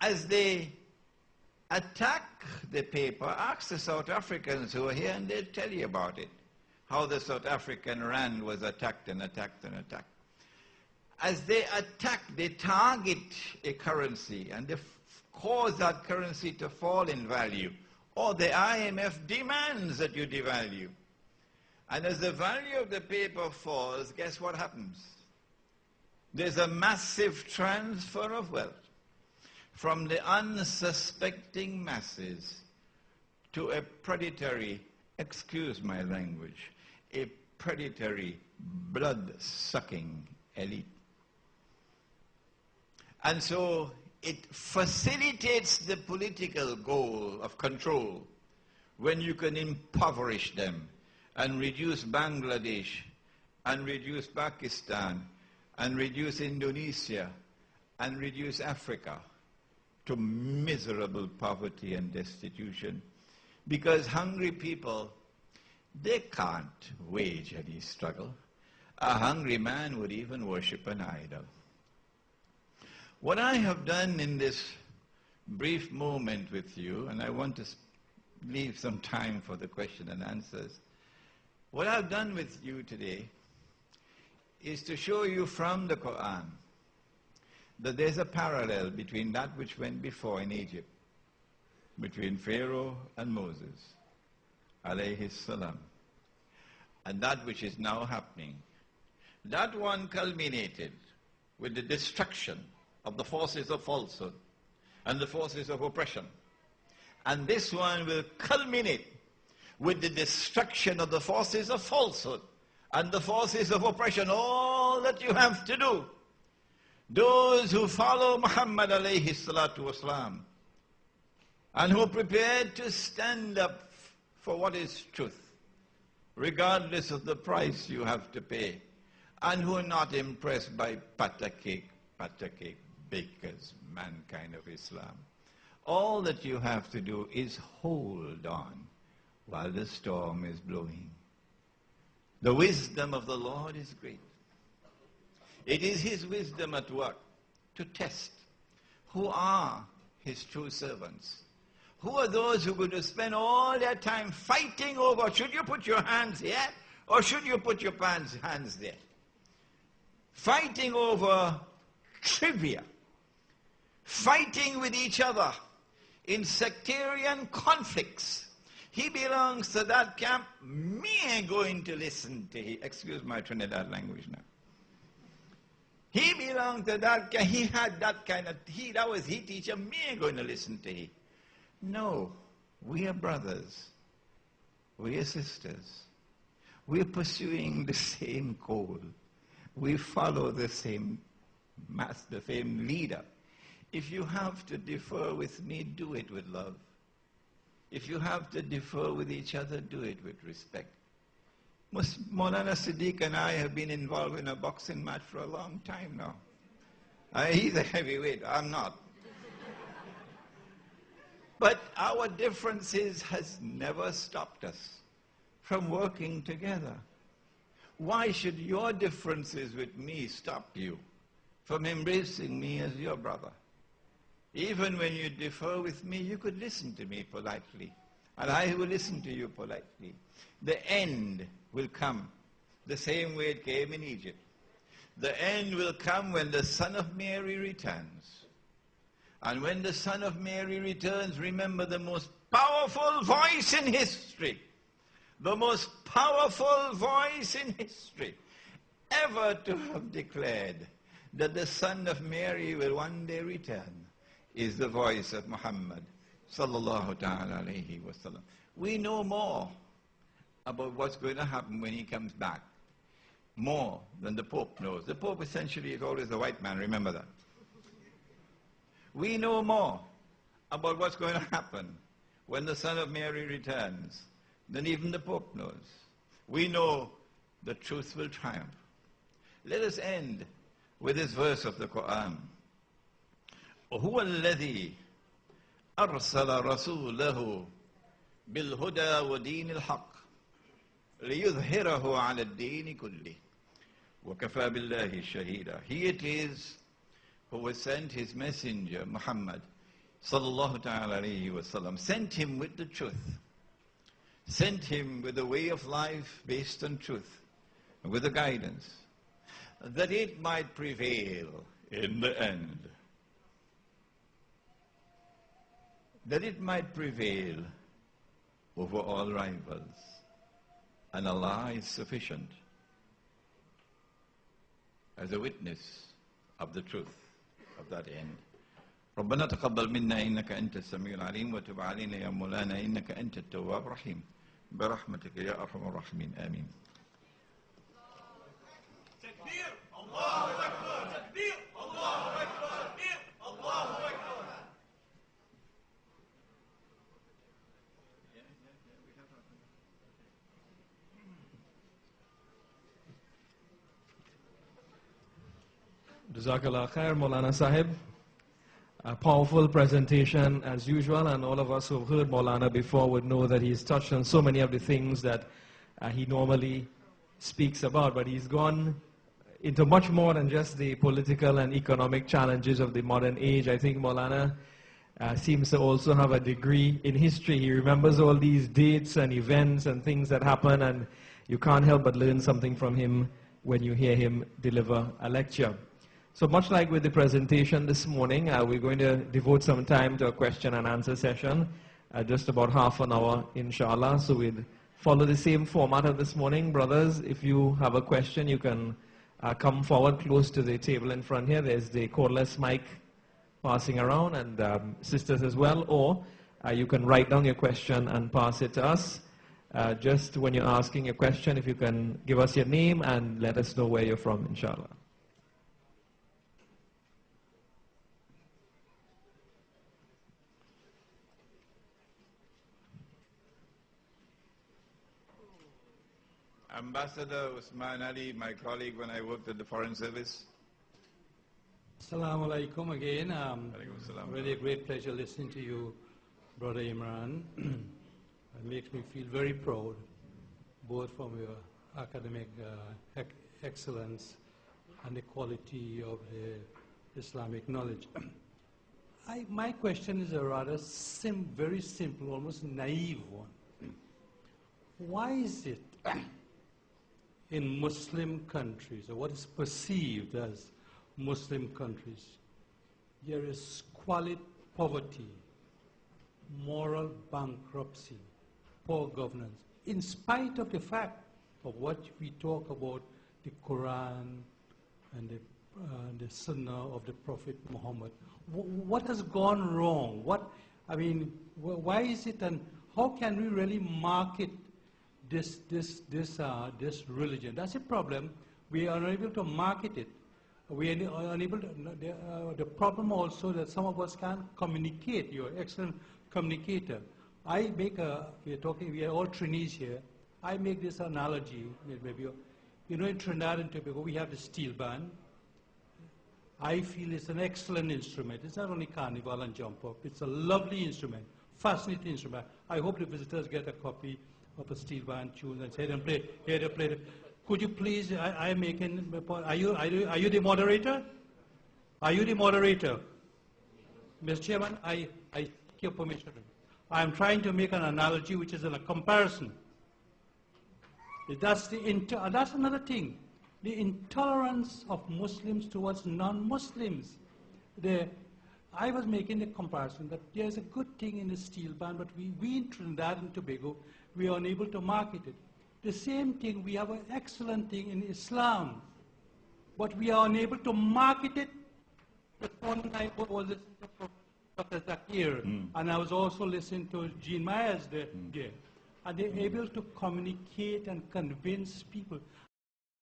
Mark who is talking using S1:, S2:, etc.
S1: As they attack the paper, ask the South Africans who are here and they'll tell you about it. How the South African rand was attacked and attacked and attacked. As they attack, they target a currency and they cause that currency to fall in value. Or the IMF demands that you devalue. And as the value of the paper falls, guess what happens? There's a massive transfer of wealth from the unsuspecting masses to a predatory, excuse my language, a predatory, blood-sucking elite. And so it facilitates the political goal of control when you can impoverish them and reduce Bangladesh and reduce Pakistan and reduce Indonesia and reduce Africa to miserable poverty and destitution. Because hungry people, they can't wage any struggle. A hungry man would even worship an idol. What I have done in this brief moment with you, and I want to leave some time for the question and answers, what I've done with you today is to show you from the Quran that there's a parallel between that which went before in Egypt, between Pharaoh and Moses, alayhi salam, and that which is now happening. That one culminated with the destruction of the forces of falsehood and the forces of oppression. And this one will culminate with the destruction of the forces of falsehood and the forces of oppression. All that you have to do, those who follow Muhammad alayhi salatu wasalam and who are prepared to stand up for what is truth, regardless of the price you have to pay, and who are not impressed by patacake bakers, mankind of Islam. All that you have to do is hold on while the storm is blowing. The wisdom of the Lord is great. It is His wisdom at work to test who are His true servants. Who are those who are going to spend all their time fighting over, should you put your hands here or should you put your hands there? Fighting over trivia. Fighting with each other in sectarian conflicts. He belongs to that camp. Me ain't going to listen to him. Excuse my Trinidad language now. He belonged to that camp. He had that kind of, that was his teacher. Me ain't going to listen to him. No, we are brothers. We are sisters. We are pursuing the same goal. We follow the same master, the same leader. If you have to differ with me, do it with love. If you have to differ with each other, do it with respect. Maulana Siddiq and I have been involved in a boxing match for a long time now. He's a heavyweight, I'm not. But our differences has never stopped us from working together. Why should your differences with me stop you from embracing me as your brother? Even when you differ with me, you could listen to me politely, and I will listen to you politely. The end will come the same way it came in Egypt. The end will come when the Son of Mary returns. And when the Son of Mary returns, remember the most powerful voice in history, the most powerful voice in history ever to have declared that the Son of Mary will one day return is the voice of Muhammad sallallahu ta'ala alayhi wa sallam. We know more about what's going to happen when he comes back, more than the Pope knows. The Pope essentially is always a white man, remember that. We know more about what's going to happen when the Son of Mary returns than even the Pope knows. We know the truth will triumph. Let us end with this verse of the Quran. هو الذي أرسل رسوله بالهدى ودين الحق ليظهره على الدين كله وكفى بالله شهيدا. He it is who has sent his messenger Muhammad sallallahu ta'ala alayhi wa sallam, sent him with the truth, sent him with a way of life based on truth, with the guidance, that it might prevail in the end. That it might prevail over all rivals. And Allah is sufficient as a witness of the truth of that end. ربنا تقبل منا إنك أنت السميع العليم وتب علينا يا مولانا إنك أنت التواب الرحيم برحمتك يا أرحم الراحمين آمين. تكبير الله أكبر تكبير الله أكبر تكبير الله أكبر.
S2: Jazakallah khair, Maulana Sahib. A powerful presentation as usual, and all of us who have heard Maulana before would know that he's touched on so many of the things that he normally speaks about, but he's gone into much more than just the political and economic challenges of the modern age. I think Maulana seems to also have a degree in history. He remembers all these dates and events and things that happen, and you can't help but learn something from him when you hear him deliver a lecture. So much like with the presentation this morning, we're going to devote some time to a question and answer session, just about half an hour, inshallah. So we'd follow the same format of this morning. Brothers, if you have a question, you can come forward close to the table in front here. There's the cordless mic passing around, and sisters as well. Or you can write down your question and pass it to us. Just when you're asking your question, if you can give us your name and let us know where you're from, inshallah.
S1: Ambassador Usman Ali, my colleague when I worked at the Foreign Service.
S3: Assalamu alaikum again. Really a great pleasure listening to you, Brother Imran. It makes me feel very proud, both from your academic excellence and the quality of the Islamic knowledge. My question is a rather very simple, almost naive one. Why is it in Muslim countries, or what is perceived as Muslim countries, there is squalid poverty, moral bankruptcy, poor governance, in spite of the fact of what we talk about the Quran and the Sunnah of the Prophet Muhammad? What has gone wrong? Why is it, and how can we really market this religion? That's a problem. We are unable to market it. We are unable to. The problem also that some of us can't communicate. You're an excellent communicator. We are all trainees here. I make this analogy. Maybe in Trinidad and Tobago we have the steel band. I feel it's an excellent instrument. It's not only carnival and jump up. It's a lovely instrument, fascinating instrument. I hope the visitors get a copy of a steel band tune and say, here to play. Could you please, I'm making, are you the moderator? Are you the moderator? Mr. Chairman, I take your permission. I'm trying to make an analogy which is a comparison. That's another thing. The intolerance of Muslims towards non-Muslims. I was making the comparison that there's a good thing in the steel band, but we in Trinidad and Tobago, we are unable to market it. The same thing, we have an excellent thing in Islam, but we are unable to market it. The one night I was listening to Dr. Zakir, and I was also listening to Jean Myers there. And they're able to communicate and convince people.